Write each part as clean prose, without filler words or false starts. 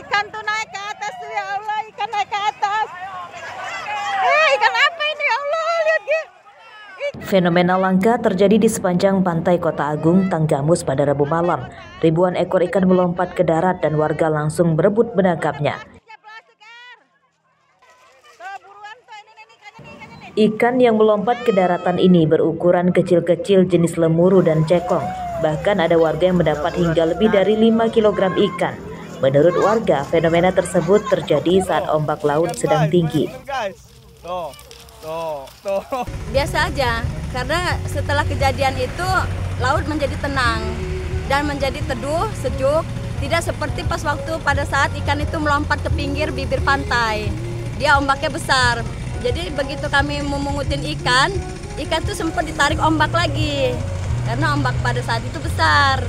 ikan tuh naik ke atas tuh, ya Allah, ikan naik ke atas. Ikan apa ini, ya Allah, lihat dia. Fenomena langka terjadi di sepanjang pantai Kota Agung, Tanggamus pada Rabu malam. Ribuan ekor ikan melompat ke darat dan warga langsung berebut menangkapnya. Ikan yang melompat ke daratan ini berukuran kecil-kecil jenis lemuru dan cekong. Bahkan ada warga yang mendapat hingga lebih dari 5 kg ikan. Menurut warga, fenomena tersebut terjadi saat ombak laut sedang tinggi. Biasa aja, karena setelah kejadian itu laut menjadi tenang dan menjadi teduh, sejuk. Tidak seperti pas waktu pada saat ikan itu melompat ke pinggir bibir pantai. Dia ombaknya besar. Jadi begitu kami memungutin ikan tuh sempat ditarik ombak lagi. Karena ombak pada saat itu besar.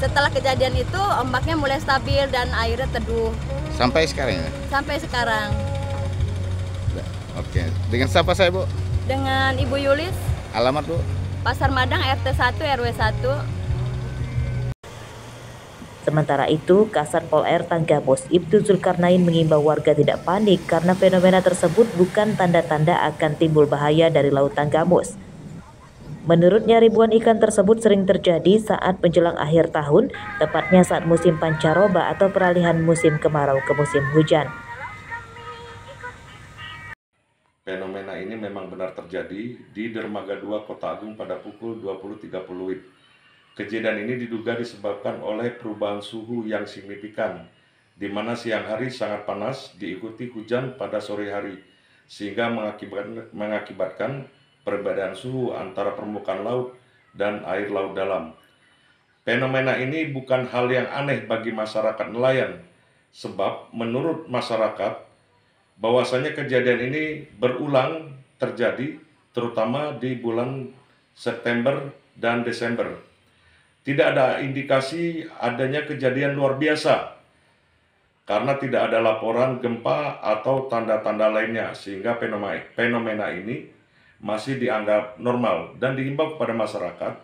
Setelah kejadian itu ombaknya mulai stabil dan airnya teduh. Sampai sekarang ya? Sampai sekarang. Oke. Dengan siapa saya, Bu? Dengan Ibu Yulis. Alamat, Bu? Pasar Madang RT 1 RW 1. Sementara itu, Kasat Pol R Tanggamus Ibtu Zulkarnain mengimbau warga tidak panik karena fenomena tersebut bukan tanda-tanda akan timbul bahaya dari Laut Tanggamus. Menurutnya, ribuan ikan tersebut sering terjadi saat menjelang akhir tahun, tepatnya saat musim pancaroba atau peralihan musim kemarau ke musim hujan. Fenomena ini memang benar terjadi di Dermaga 2 Kota Agung pada pukul 20.30 WIB. Kejadian ini diduga disebabkan oleh perubahan suhu yang signifikan, di mana siang hari sangat panas diikuti hujan pada sore hari, sehingga mengakibatkan perbedaan suhu antara permukaan laut dan air laut dalam. Fenomena ini bukan hal yang aneh bagi masyarakat nelayan, sebab menurut masyarakat, bahwasanya kejadian ini berulang terjadi terutama di bulan September dan Desember. Tidak ada indikasi adanya kejadian luar biasa karena tidak ada laporan gempa atau tanda-tanda lainnya, sehingga fenomena ini masih dianggap normal dan diimbau kepada masyarakat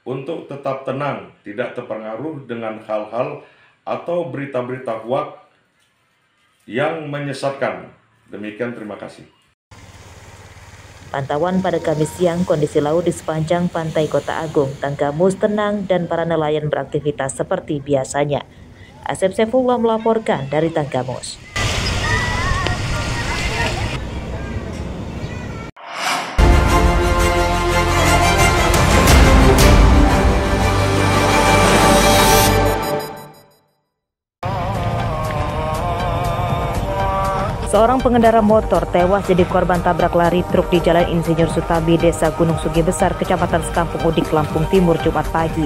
untuk tetap tenang, tidak terpengaruh dengan hal-hal atau berita-berita hoaks yang menyesatkan. Demikian, terima kasih. Pantauan pada Kamis siang, kondisi laut di sepanjang pantai Kota Agung, Tanggamus tenang dan para nelayan beraktivitas seperti biasanya. Asep Saifullah melaporkan dari Tanggamus. Seorang pengendara motor tewas jadi korban tabrak lari truk di Jalan Insinyur Sutabi, Desa Gunung Sugi Besar, Kecamatan Sekampung Udik, Lampung Timur, Jumat pagi.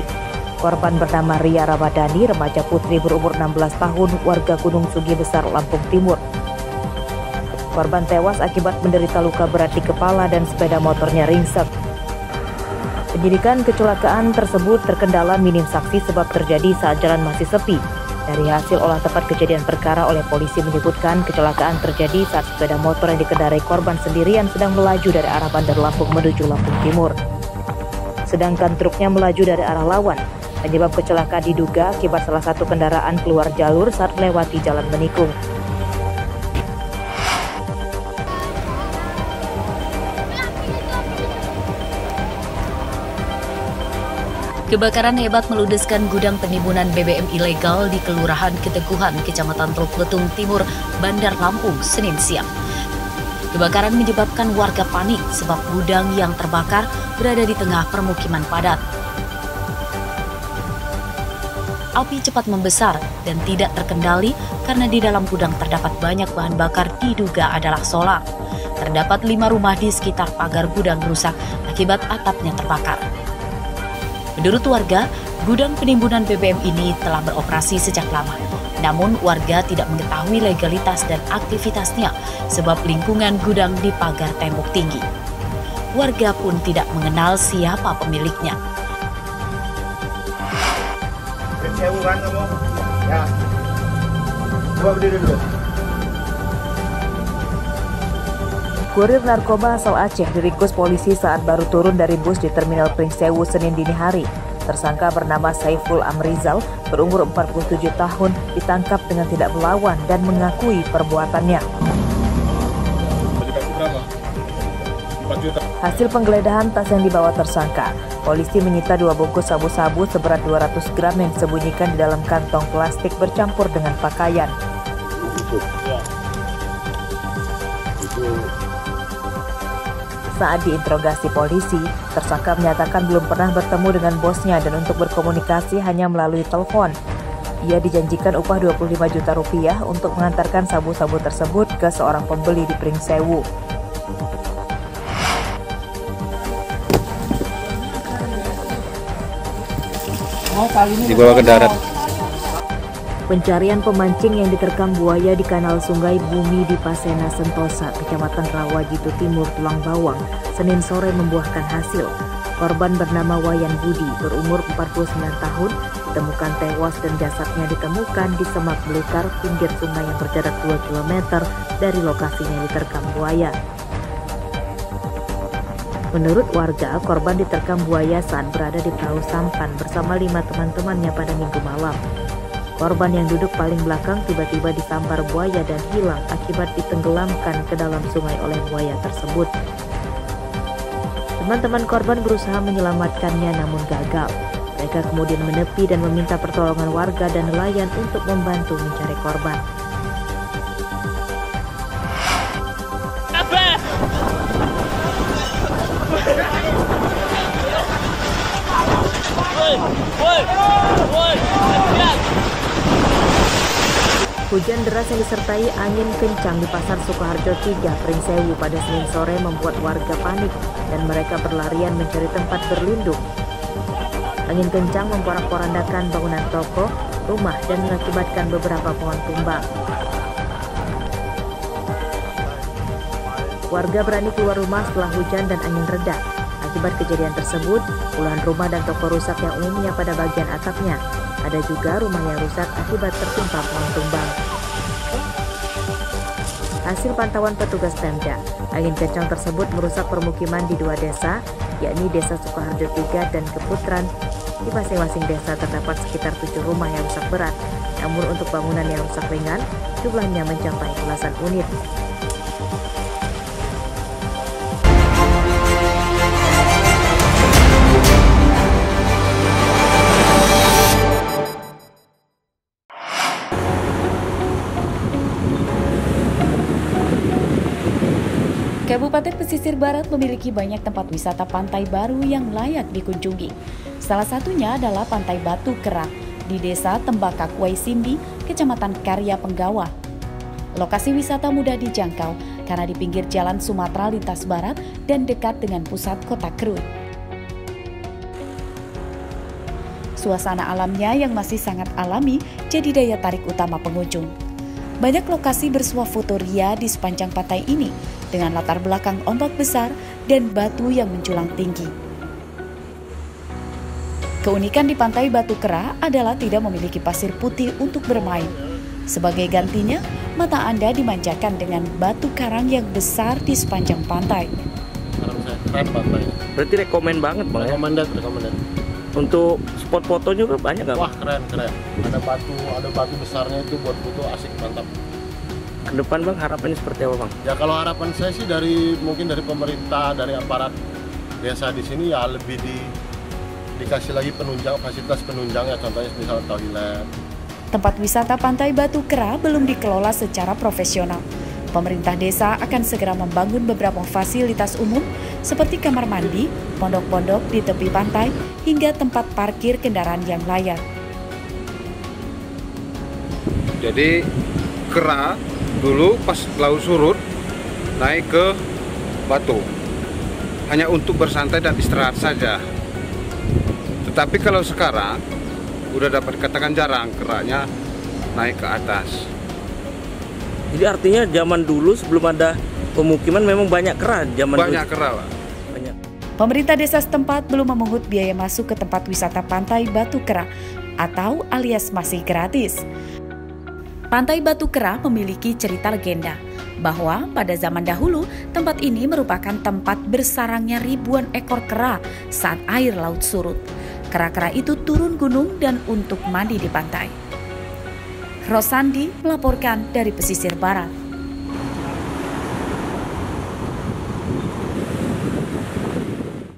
Korban bernama Ria Ramadhani, remaja putri berumur 16 tahun, warga Gunung Sugi Besar, Lampung Timur. Korban tewas akibat menderita luka berat di kepala dan sepeda motornya ringsek. Penyidikan kecelakaan tersebut terkendala minim saksi sebab terjadi saat jalan masih sepi. Dari hasil olah tempat kejadian perkara oleh polisi menyebutkan kecelakaan terjadi saat sepeda motor yang dikendarai korban sendirian sedang melaju dari arah Bandar Lampung menuju Lampung Timur. Sedangkan truknya melaju dari arah lawan. Penyebab kecelakaan diduga akibat salah satu kendaraan keluar jalur saat melewati jalan menikung. Kebakaran hebat meludeskan gudang penimbunan BBM ilegal di Kelurahan Keteguhan, Kecamatan Teluk Betung Timur, Bandar Lampung, Senin siang. Kebakaran menyebabkan warga panik sebab gudang yang terbakar berada di tengah permukiman padat. Api cepat membesar dan tidak terkendali karena di dalam gudang terdapat banyak bahan bakar diduga adalah solar. Terdapat 5 rumah di sekitar pagar gudang rusak akibat atapnya terbakar. Menurut warga, gudang penimbunan BBM ini telah beroperasi sejak lama. Namun warga tidak mengetahui legalitas dan aktivitasnya sebab lingkungan gudang dipagar tembok tinggi. Warga pun tidak mengenal siapa pemiliknya. Kurir narkoba asal Aceh diringkus polisi saat baru turun dari bus di Terminal Pringsewu Senin dini hari. Tersangka bernama Saiful Amrizal, berumur 47 tahun, ditangkap dengan tidak melawan dan mengakui perbuatannya. Hasil penggeledahan tas yang dibawa tersangka, polisi menyita 2 bungkus sabu-sabu seberat 200 gram yang disembunyikan di dalam kantong plastik bercampur dengan pakaian. Saat diinterogasi polisi, tersangka menyatakan belum pernah bertemu dengan bosnya dan untuk berkomunikasi hanya melalui telepon. Ia dijanjikan upah 25 juta rupiah untuk mengantarkan sabu-sabu tersebut ke seorang pembeli di Pringsewu. Dibawa ke darat. Pencarian pemancing yang diterkam buaya di kanal Sungai Bumi di Pasena Sentosa, Kecamatan Rawajitu Timur, Tulang Bawang, Senin sore membuahkan hasil. Korban bernama Wayan Budi, berumur 49 tahun, ditemukan tewas dan jasadnya ditemukan di semak belukar pinggir sungai yang berjarak 2 km dari lokasinya diterkam buaya. Menurut warga, korban diterkam buaya saat berada di perahu sampan bersama 5 teman-temannya pada Minggu malam. Korban yang duduk paling belakang tiba-tiba disambar buaya dan hilang akibat ditenggelamkan ke dalam sungai oleh buaya tersebut. Teman-teman korban berusaha menyelamatkannya namun gagal. Mereka kemudian menepi dan meminta pertolongan warga dan nelayan untuk membantu mencari korban. Hujan deras yang disertai angin kencang di Pasar Sukoharjo 3, Pringsewu pada Senin sore membuat warga panik dan mereka berlarian mencari tempat berlindung. Angin kencang memporak-porandakan bangunan toko, rumah dan mengakibatkan beberapa pohon tumbang. Warga berani keluar rumah setelah hujan dan angin reda. Akibat kejadian tersebut, puluhan rumah dan toko rusak yang umumnya pada bagian atapnya. Ada juga rumah yang rusak akibat tertimpa pohon tumbang. Hasil pantauan petugas Pemda, angin kencang tersebut merusak permukiman di 2 desa, yakni Desa Sukoharjo 3 dan Keputran. Di masing-masing desa terdapat sekitar 7 rumah yang rusak berat, namun untuk bangunan yang rusak ringan, jumlahnya mencapai belasan unit. Kabupaten Pesisir Barat memiliki banyak tempat wisata pantai baru yang layak dikunjungi. Salah satunya adalah Pantai Batu Kera di Desa Tembakak Waisimbi, Kecamatan Karya Penggawa. Lokasi wisata mudah dijangkau karena di pinggir jalan Sumatera lintas barat dan dekat dengan pusat kota Krui. Suasana alamnya yang masih sangat alami jadi daya tarik utama pengunjung. Banyak lokasi bersuah foto ria di sepanjang pantai ini dengan latar belakang ombak besar dan batu yang menjulang tinggi. Keunikan di Pantai Batu Kera adalah tidak memiliki pasir putih untuk bermain. Sebagai gantinya, mata Anda dimanjakan dengan batu karang yang besar di sepanjang pantai. Keren pantai. Berarti rekomen banget Bang. Rekomendat. Untuk spot foto juga banyak nggak? Wah keren. Ada batu besarnya itu buat foto asik, mantap. Ke depan Bang harapannya seperti apa Bang? Ya kalau harapan saya sih mungkin dari pemerintah, dari aparat desa di sini ya lebih dikasih lagi fasilitas penunjang ya, contohnya misalnya toilet. Tempat wisata Pantai Batu Kera belum dikelola secara profesional. Pemerintah desa akan segera membangun beberapa fasilitas umum seperti kamar mandi, pondok-pondok di tepi pantai, hingga tempat parkir kendaraan yang layak. Jadi Kera dulu pas laut surut naik ke Batu hanya untuk bersantai dan istirahat saja. Tetapi kalau sekarang udah dapat dikatakan jarang Keranya naik ke atas. Jadi artinya zaman dulu sebelum ada pemukiman memang banyak kera Banyak kera Pak. Banyak. Pemerintah desa setempat belum memungut biaya masuk ke tempat wisata Pantai Batu Kera atau alias masih gratis. Pantai Batu Kera memiliki cerita legenda bahwa pada zaman dahulu tempat ini merupakan tempat bersarangnya ribuan ekor kera saat air laut surut. kera-kera itu turun gunung dan untuk mandi di pantai. Rosandi melaporkan dari pesisir barat.